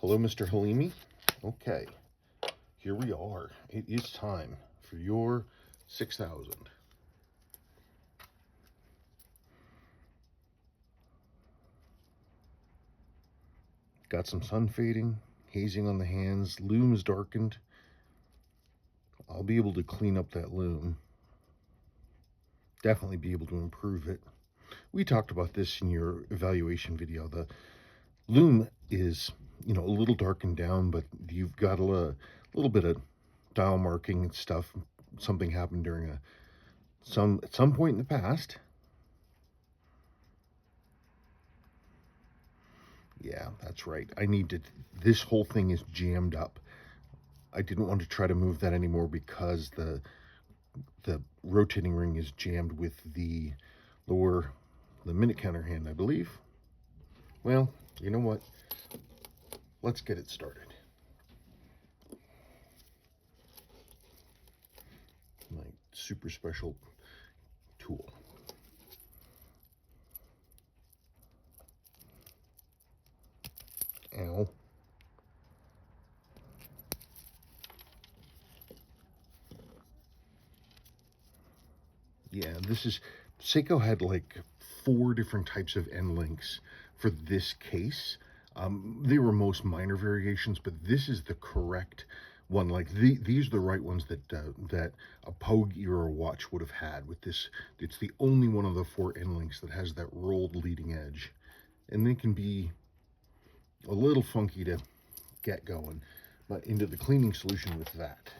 Hello, Mr. Halimi. Okay, here we are. It is time for your 6,000. Got some sun fading, hazing on the hands, loom's darkened. I'll be able to clean up that loom. Definitely be able to improve it. We talked about this in your evaluation video. The loom is, a little darkened down, but you've got a little bit of dial marking and stuff. Something happened during at some point in the past. Yeah, that's right. This whole thing is jammed up. I didn't want to try to move that anymore because the rotating ring is jammed with the minute counter hand, I believe. Well, you know what? Let's get it started. My super special tool. Ow. Yeah, Seiko had like 4 different types of end links for this case. They were most minor variations, but this is the correct one. Like these are the right ones that a Pogue era watch would have had with this. It's the only one of the 4 end links that has that rolled leading edge. And they can be a little funky to get going, but into the cleaning solution with that.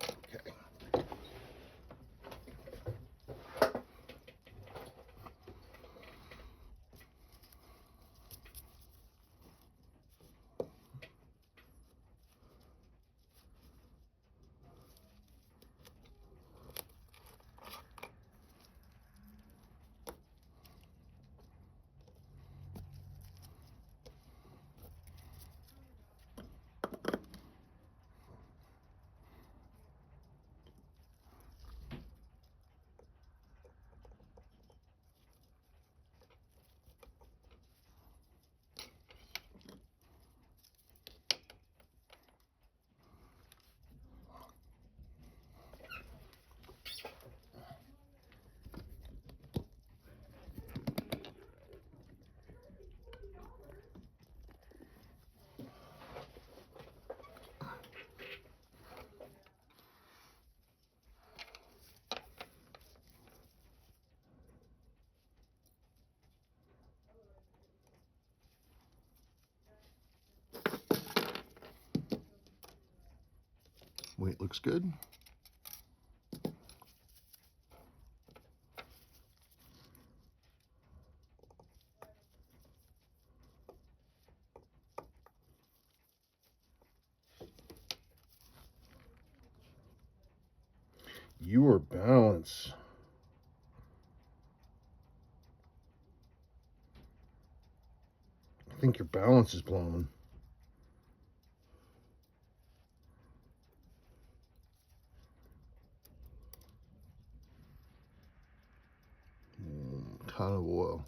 Okay. Weight looks good. Your balance. I think your balance is blown. Ton of oil.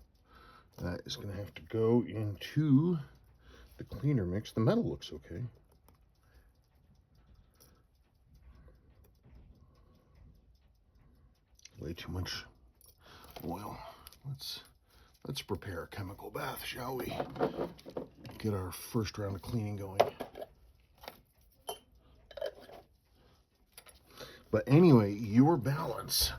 That is going to have to go into the cleaner mix. The metal looks okay. Way too much oil. Let's prepare a chemical bath, shall we? Get our first round of cleaning going. But anyway, your balance.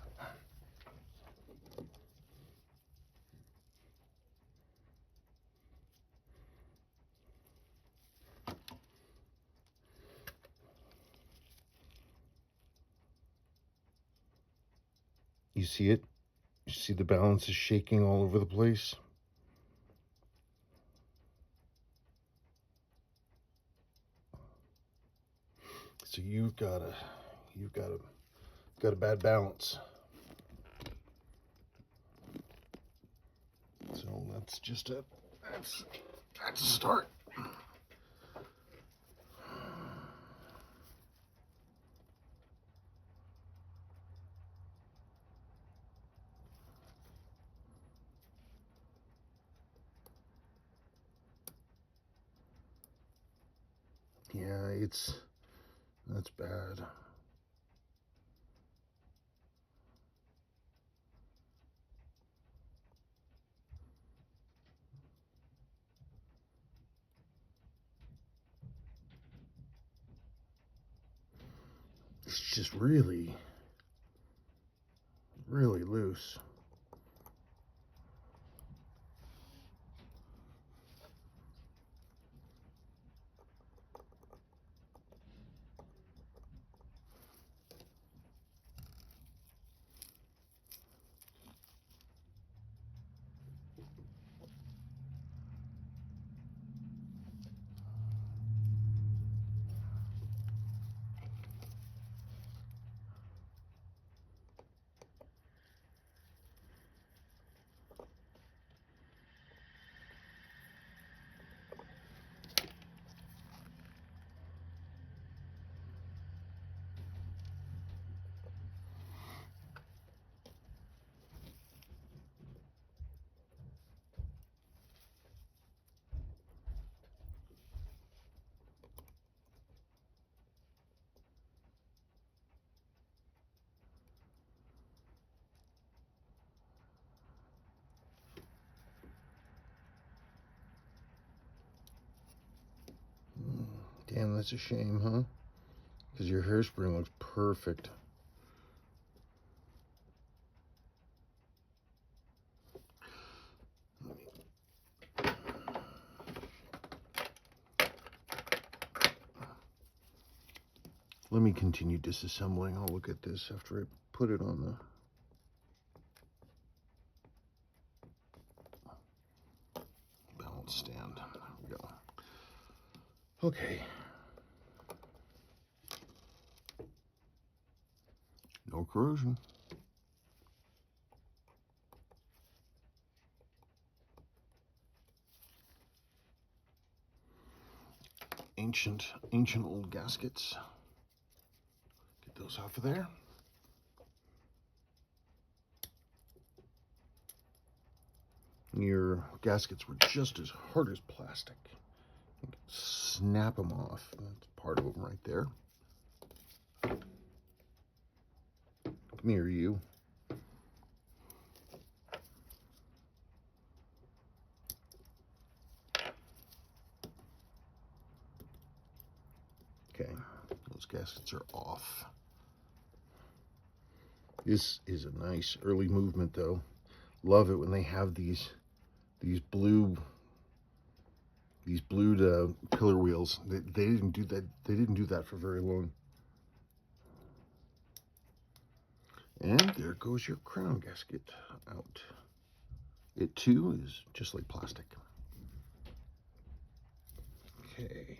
You see it? You see the balance is shaking all over the place? So you've got a bad balance. So that's a start. Yeah, that's bad. It's just really, really loose. Damn, that's a shame, huh? Because your hairspring looks perfect. Let me continue disassembling. I'll look at this after I put it on the balance stand. There we go. Okay. No corrosion. Ancient old gaskets. Get those off of there. Your gaskets were just as hard as plastic. Snap them off. That's part of them right there. Come here, you. Okay, those gaskets are off. This is a nice early movement, though. Love it when they have these blued pillar wheels. They didn't do that. They didn't do that for very long. And there goes your crown gasket out. It too is just like plastic. Okay.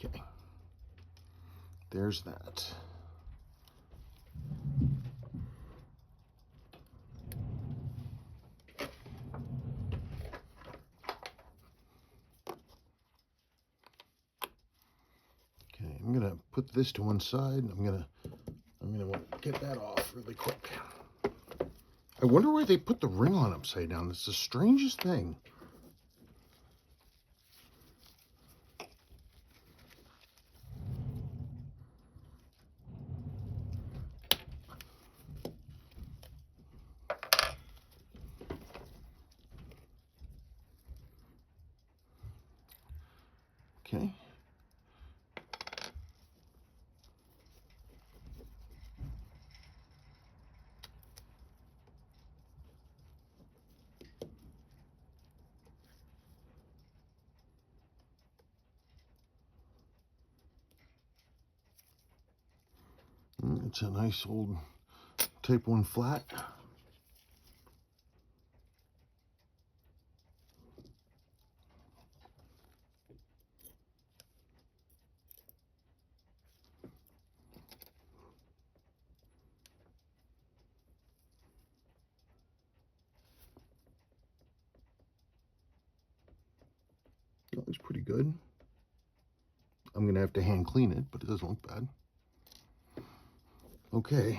Okay. There's that. Okay, I'm gonna put this to one side. I'm gonna get that off really quick. I wonder why they put the ring on upside down. It's the strangest thing. Okay. It's a nice old Type 1 flat. Looks pretty good. I'm going to have to hand clean it, but it doesn't look bad. Okay.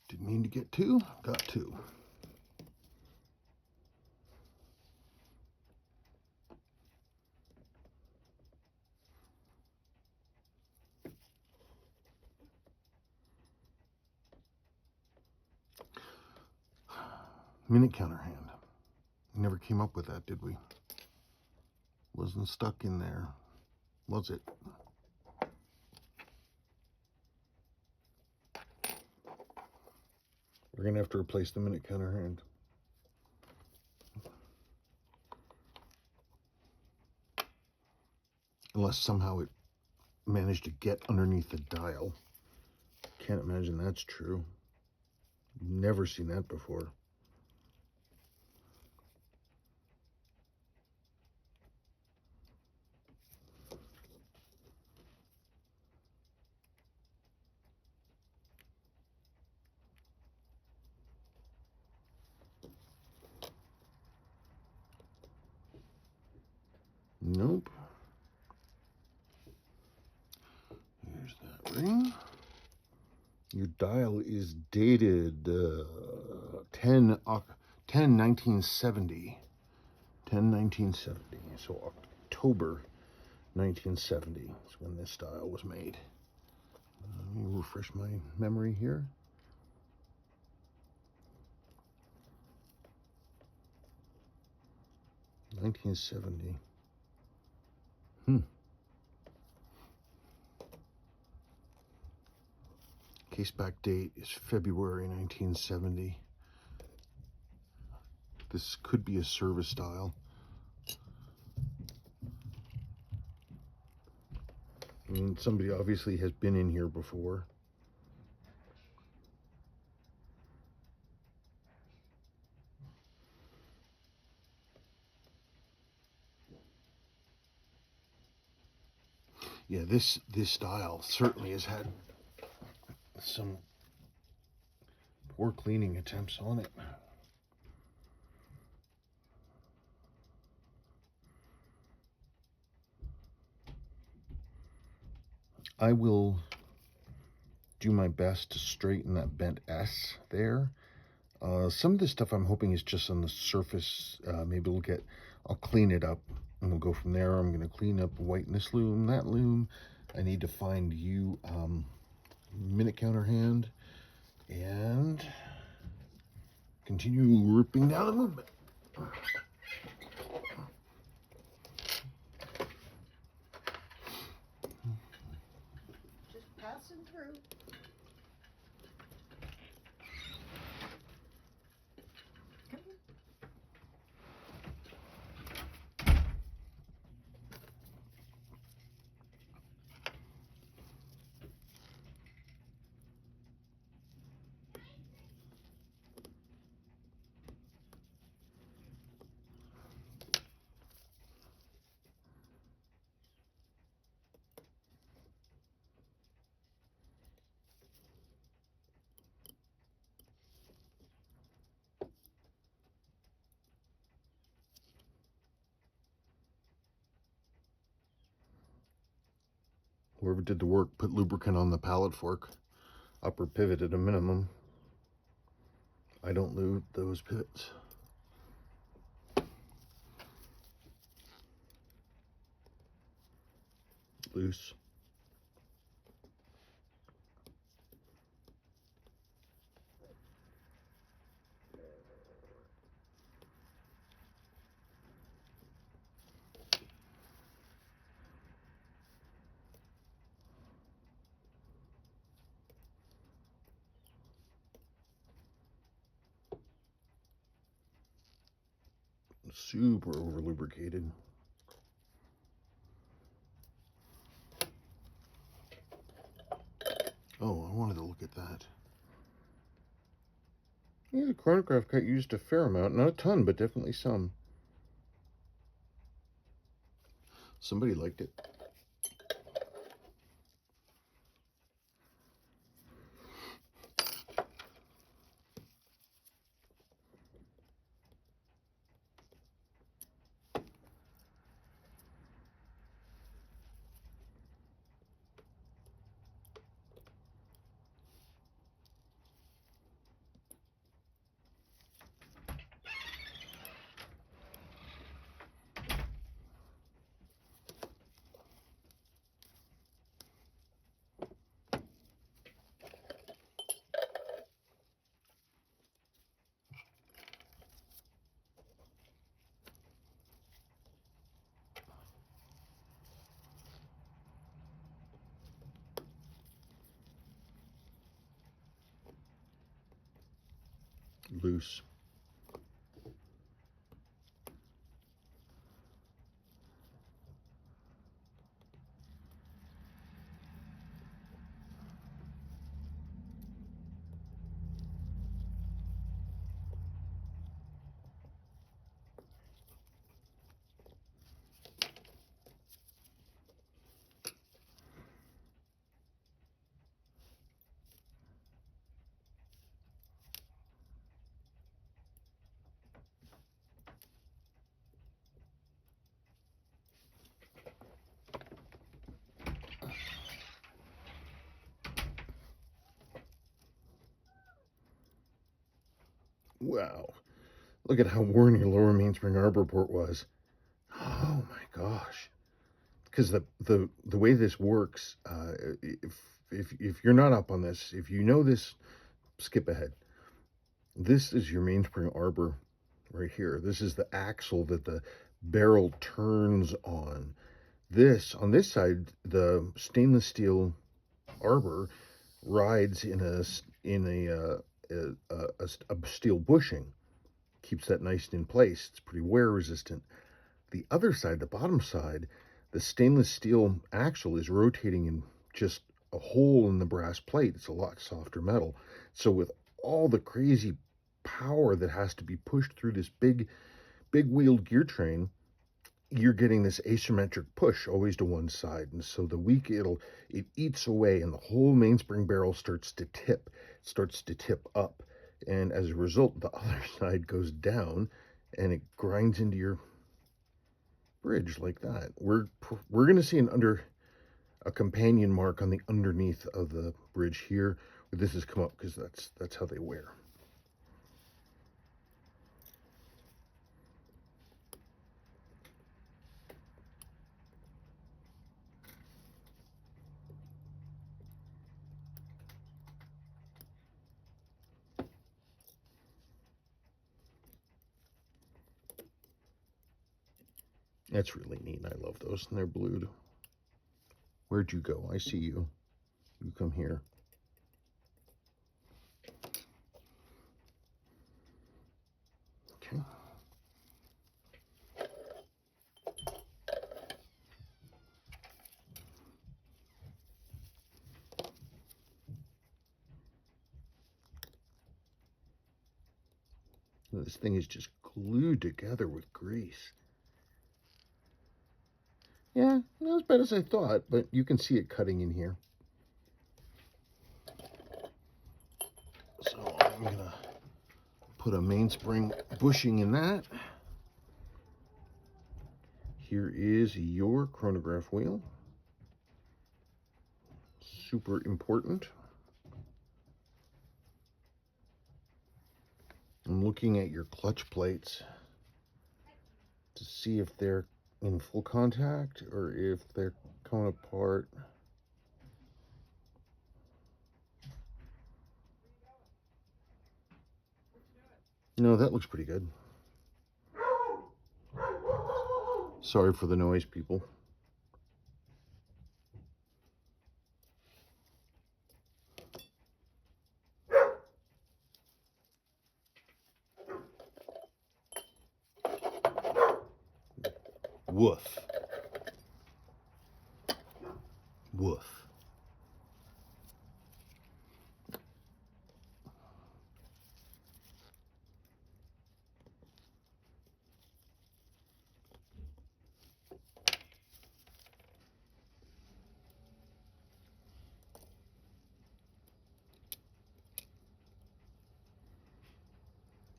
Didn't mean to get two, got two. Minute counter hand. Never came up with that, did we? Wasn't stuck in there, was it? We're gonna have to replace the minute counter hand. Unless somehow it managed to get underneath the dial. Can't imagine that's true. Never seen that before. Nope. Here's that ring. Your dial is dated 1970. 10/1970. So October 1970 is when this dial was made. Let me refresh my memory here. $1970. Case back date is February 1970. This could be a service dial. I mean, somebody obviously has been in here before. Yeah, this dial certainly has had some poor cleaning attempts on it. I will do my best to straighten that bent S there. Some of this stuff I'm hoping is just on the surface. Maybe I'll clean it up and we'll go from there. I'm going to clean up, whiten this loom, that loom. I need to find you minute counter hand and continue ripping down the movement. Just passing through. Whoever did the work put lubricant on the pallet fork, upper pivot at a minimum. I don't lube those pivots. Loose. Super over lubricated. Oh, I wanted to look at that. Yeah, the chronograph got used a fair amount. Not a ton, but definitely some. Somebody liked it. Loose. Wow. Look at how worn your lower mainspring arbor port was. Oh my gosh. Because the way this works, if you're not up on this, if you know this, skip ahead. This is your mainspring arbor right here. This is the axle that the barrel turns on. On this side, the stainless steel arbor rides in a steel bushing. Keeps that nice and in place. It's pretty wear resistant. The other side, the bottom side, the stainless steel axle is rotating in just a hole in the brass plate. It's a lot softer metal. So with all the crazy power that has to be pushed through this big wheeled gear train, you're getting this asymmetric push always to one side. And so the weak, it eats away and the whole mainspring barrel starts to tip up. And as a result, the other side goes down and it grinds into your bridge like that. We're going to see a companion mark on the underneath of the bridge here where this has come up, because that's how they wear. That's really neat. I love those, and they're blued. Where'd you go? I see you. You come here. Okay. This thing is just glued together with grease. Yeah, not as bad as I thought, but you can see it cutting in here. So I'm gonna put a mainspring bushing in that. Here is your chronograph wheel. super important. I'm looking at your clutch plates to see if they're in full contact or if they're coming apart. No, that looks pretty good. Sorry for the noise, people. Woof. Woof.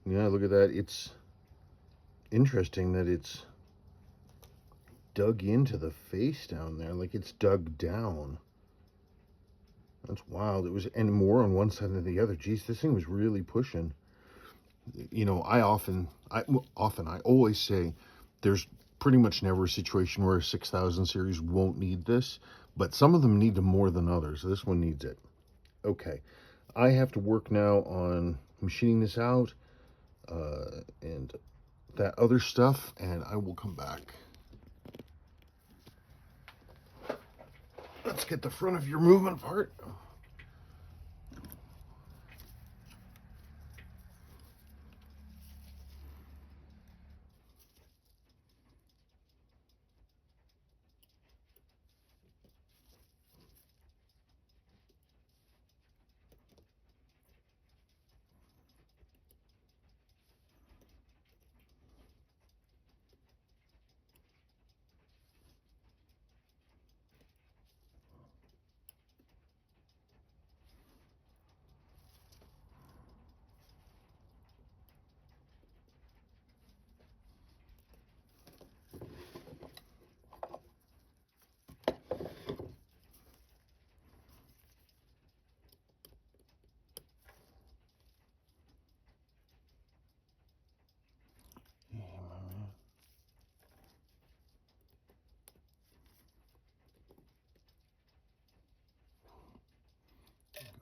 Yeah, look at that. It's interesting that it's dug into the face down there, like it's dug down. That's wild. It was, and more on one side than the other. Geez, this thing was really pushing. You know, I always say there's pretty much never a situation where a 6000 series won't need this, but some of them need them more than others. This one needs it. Okay, I have to work now on machining this out and that other stuff, and I will come back. Let's get the front of your movement part.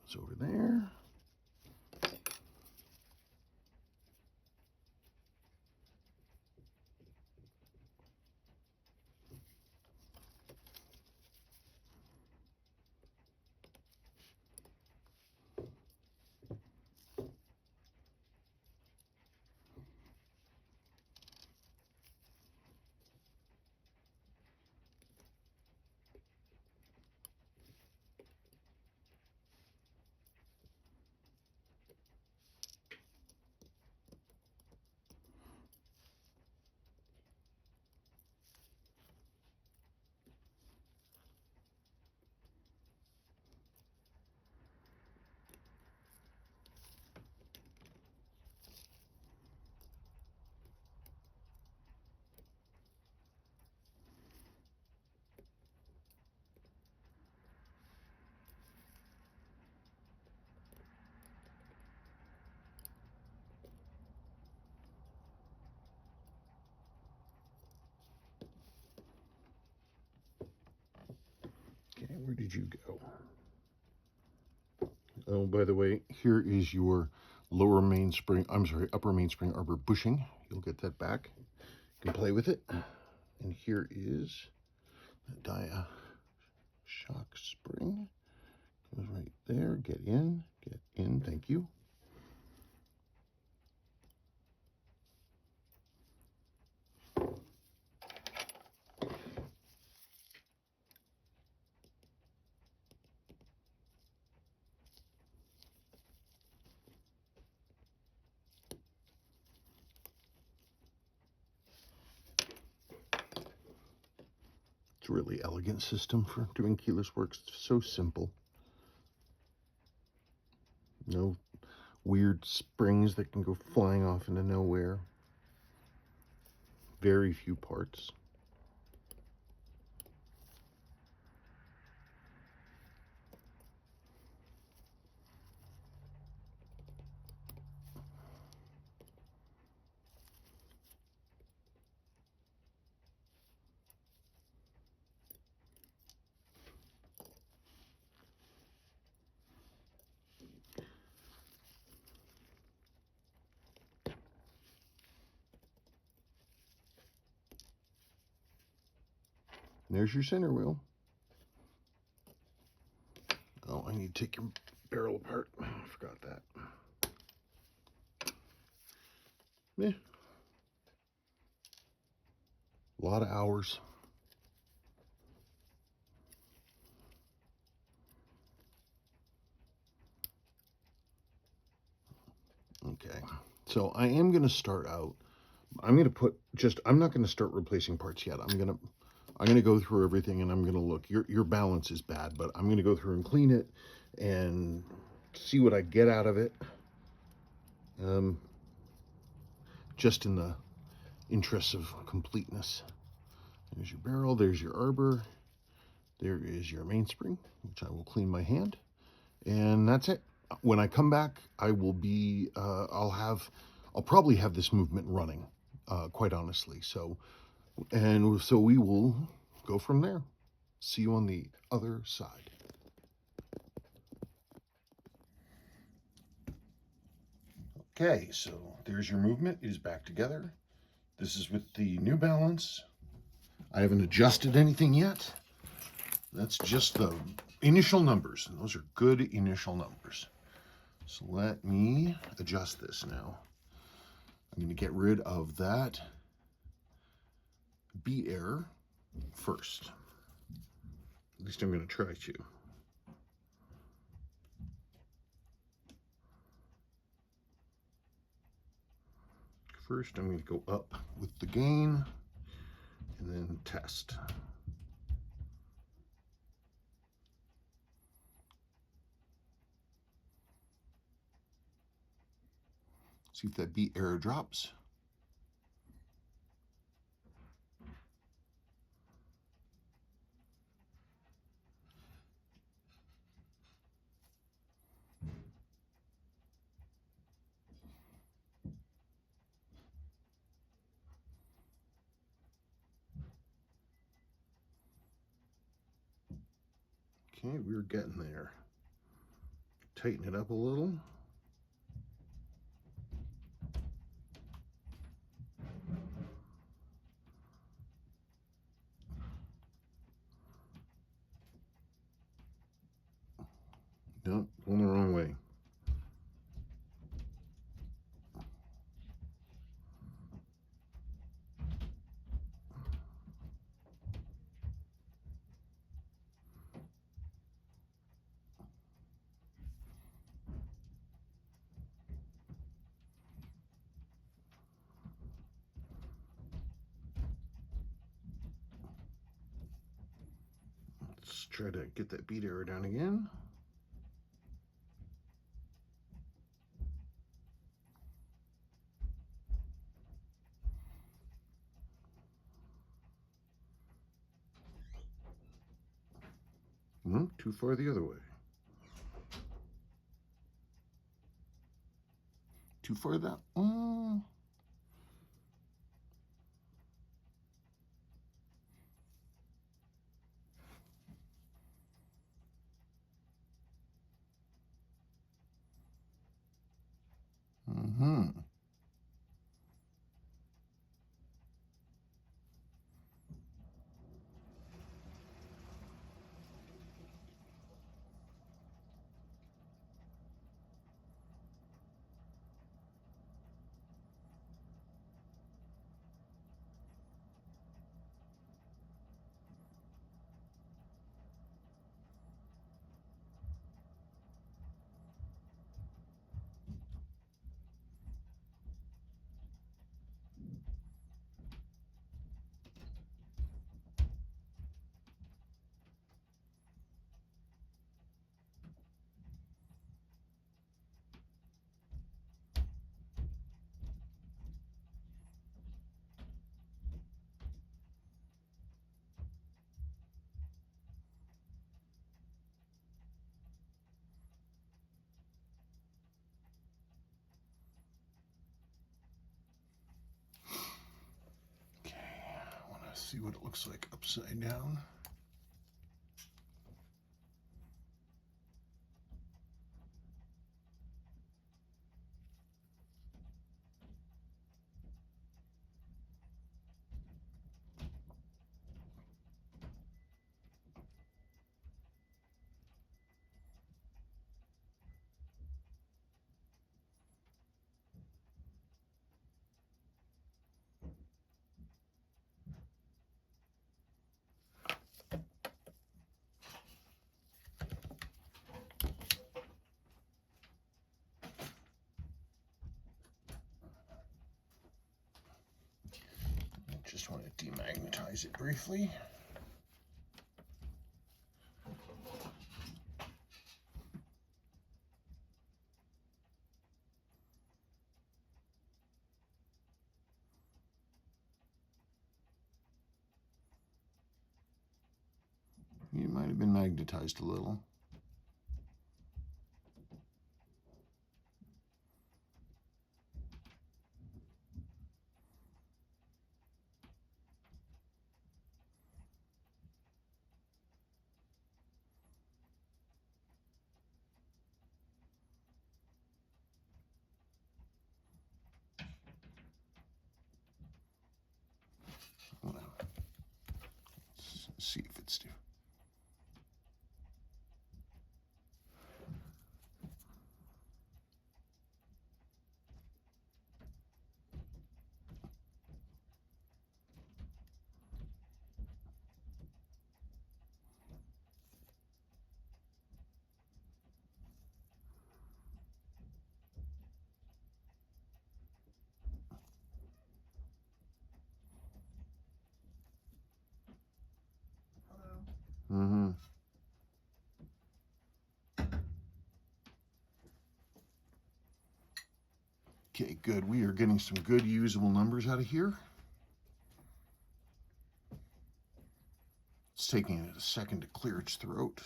Goes over there. Okay, where did you go? Oh, by the way, here is your lower mainspring, I'm sorry, upper mainspring arbor bushing. You'll get that back. You can play with it. And here is the dia shock spring. Goes right there. Get in, thank you. It's a really elegant system for doing keyless works. It's so simple. No weird springs that can go flying off into nowhere. Very few parts. And there's your center wheel. Oh, I need to take your barrel apart. I forgot that. Yeah. A lot of hours. Okay, so I am going to start out. I'm going to put I'm not going to start replacing parts yet. I'm going to go through everything and I'm going to look. Your balance is bad, but I'm going to go through and clean it and see what I get out of it. Just in the interests of completeness. There's your barrel, there's your arbor, there is your mainspring, which I will clean my hand, and that's it. When I come back, I will be, I'll probably have this movement running, quite honestly. So we will go from there. See you on the other side. Okay, so there's your movement. It is back together. This is with the new balance. I haven't adjusted anything yet. That's just the initial numbers, and those are good initial numbers. So let me adjust this now. I'm going to get rid of that beat error first. At least I'm going to try to. First, I'm going to go up with the gain and then test. See if that beat error drops. Okay, we're getting there. Tighten it up a little. Nope, going the wrong way. Let's try to get that beat error down again. No, too far the other way. Too far that. Mm-hmm. See what it looks like upside down. just want to demagnetize it briefly. You might have been magnetized a little. Well, let's see if it's due. Hello. Okay, good. We are getting some good usable numbers out of here. It's taking it a second to clear its throat.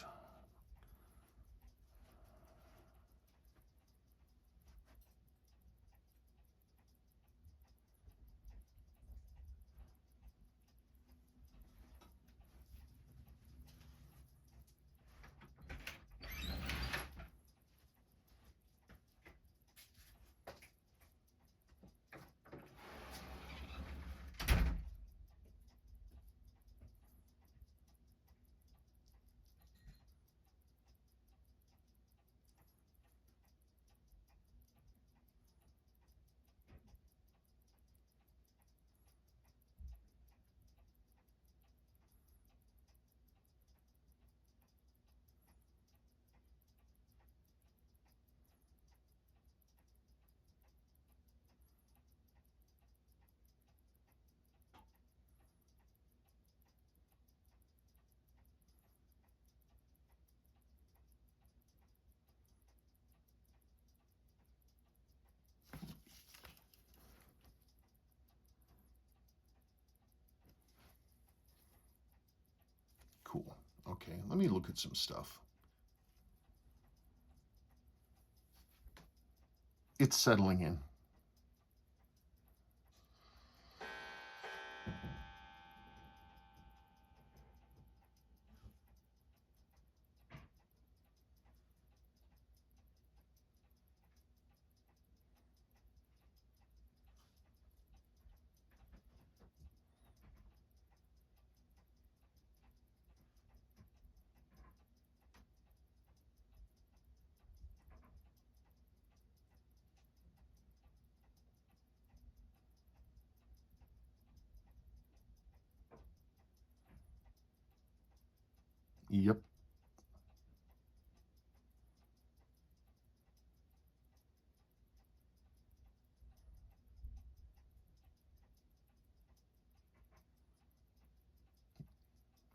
Cool. Okay, let me look at some stuff. It's settling in. Yep.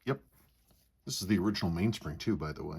Yep. This is the original mainspring too, by the way.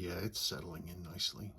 Yeah, it's settling in nicely.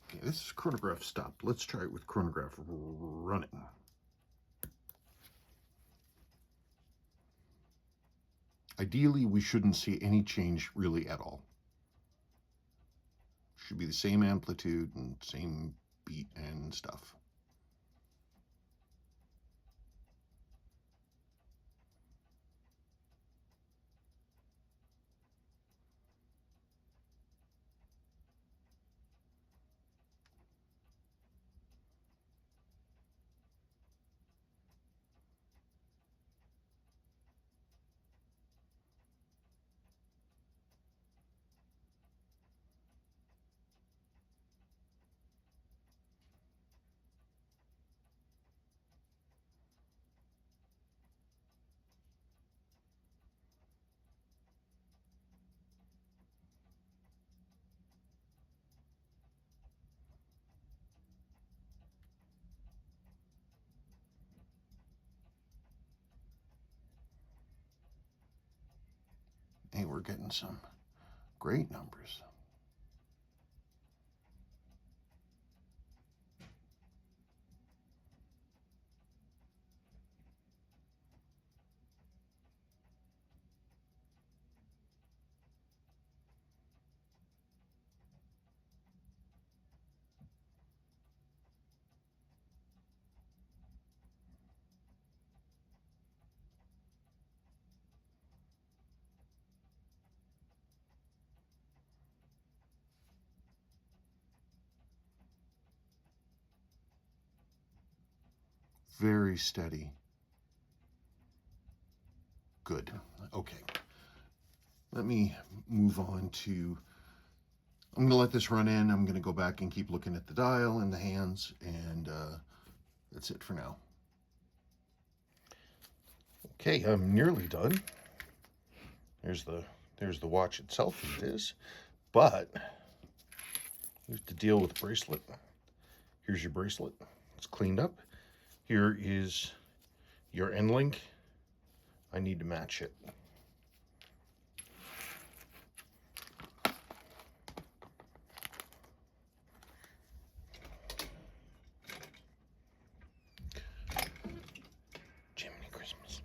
Okay, this is chronograph stopped. Let's try it with chronograph running. Ideally, we shouldn't see any change really at all. Should be the same amplitude and same beat and stuff. Hey, we're getting some great numbers. Very steady. Good. Okay. Let me move on to, I'm going to let this run in. I'm going to go back and keep looking at the dial and the hands, and that's it for now. Okay, I'm nearly done. There's the watch itself, it is. But here's the deal with the bracelet. Here's your bracelet. It's cleaned up. Here is your end link. I need to match it. Jiminy Christmas.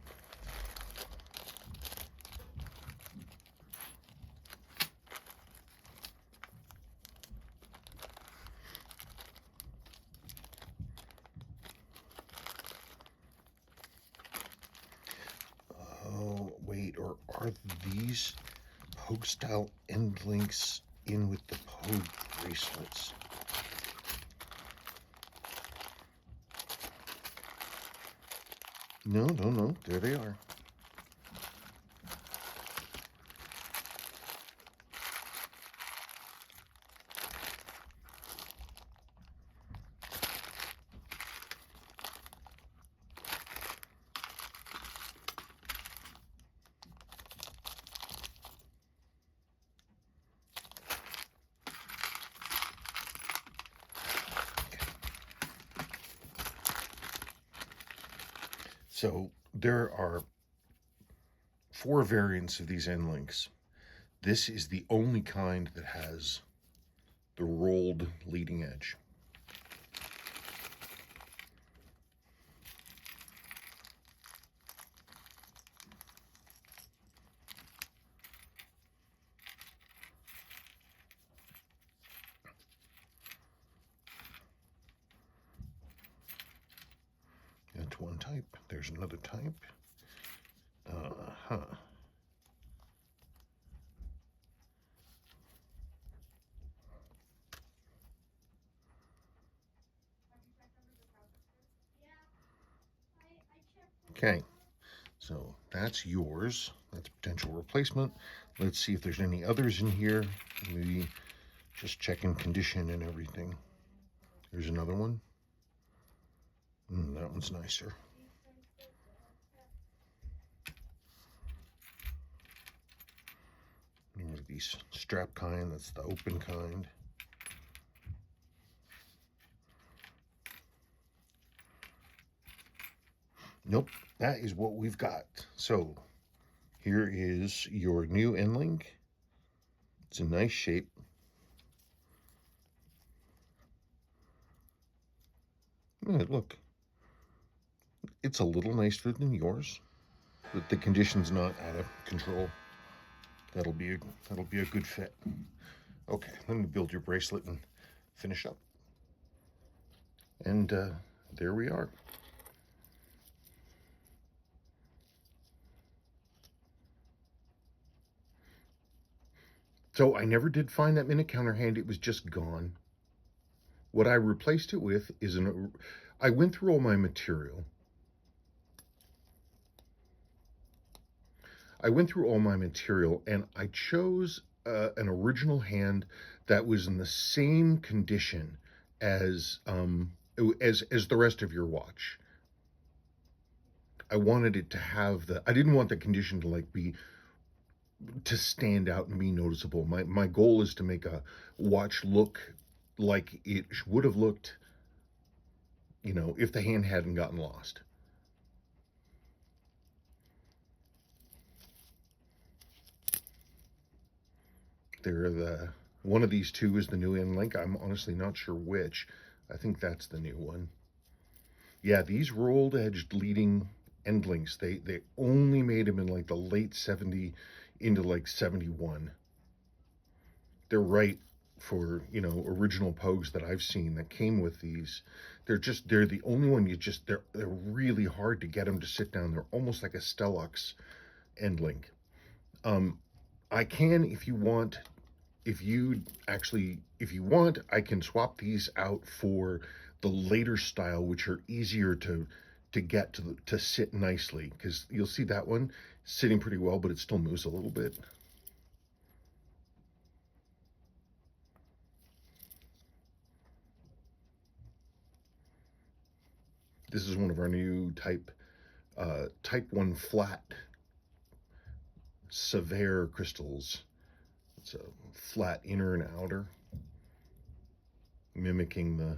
Oh, wait, or are these Pogue style end links in with the Pogue bracelets? No, no, no, there they are. So there are 4 variants of these end links. This is the only kind that has the rolled leading edge. That's one type. There's another type. Uh-huh. Okay, so that's yours. That's a potential replacement. Let's see if there's any others in here. Maybe just checking condition and everything. There's another one. That one's nicer. These strap kind, that's the open kind. Nope, that is what we've got. So here is your new end link. It's a nice shape. Look, it's a little nicer than yours, but the condition's not out of control. That'll be a good fit. Okay, let me build your bracelet and finish up. And there we are. So I never did find that minute counter hand. It was just gone. What I replaced it with is I went through all my material. And I chose an original hand that was in the same condition as the rest of your watch. I wanted it to have I didn't want the condition to stand out and be noticeable. My goal is to make a watch look like it would have looked, if the hand hadn't gotten lost. One of these two is the new end link. I'm honestly not sure which. I think that's the new one. Yeah, these rolled edged leading end links, they only made them in like the late 70 into like 71. They're right for, original Pogues that I've seen that came with these. They're the only one they're really hard to get them to sit down. They're almost like a Stellux end link. I can, if you want, I can swap these out for the later style, which are easier to get to sit nicely, because you'll see that one sitting pretty well, but it still moves a little bit. This is one of our new type 1 flat Severe crystals. It's a flat inner and outer, mimicking the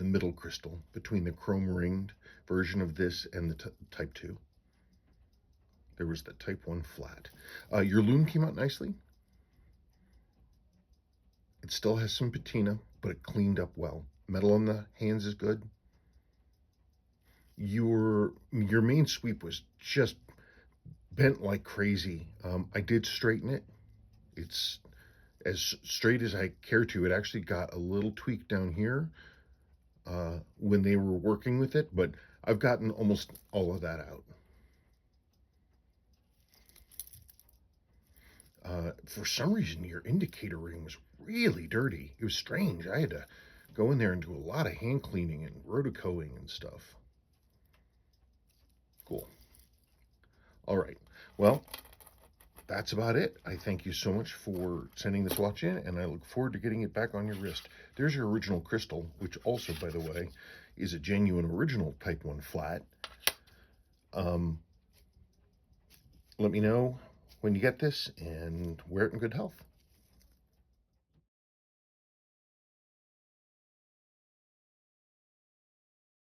middle crystal between the chrome ringed version of this and the type 2. There was the type 1 flat. Your loom came out nicely. It still has some patina, but it cleaned up well. Metal on the hands is good. Your main sweep was just bent like crazy. I did straighten it. It's as straight as I care to. It actually got a little tweak down here when they were working with it, but I've gotten almost all of that out. For some reason, your indicator ring was really dirty. It was strange. I had to go in there and do a lot of hand cleaning and rotocoing and stuff. Cool. All right. Well, that's about it. I thank you so much for sending this watch in, and I look forward to getting it back on your wrist. There's your original crystal, which also, by the way, is a genuine original Type 1 flat. Let me know when you get this, and wear it in good health.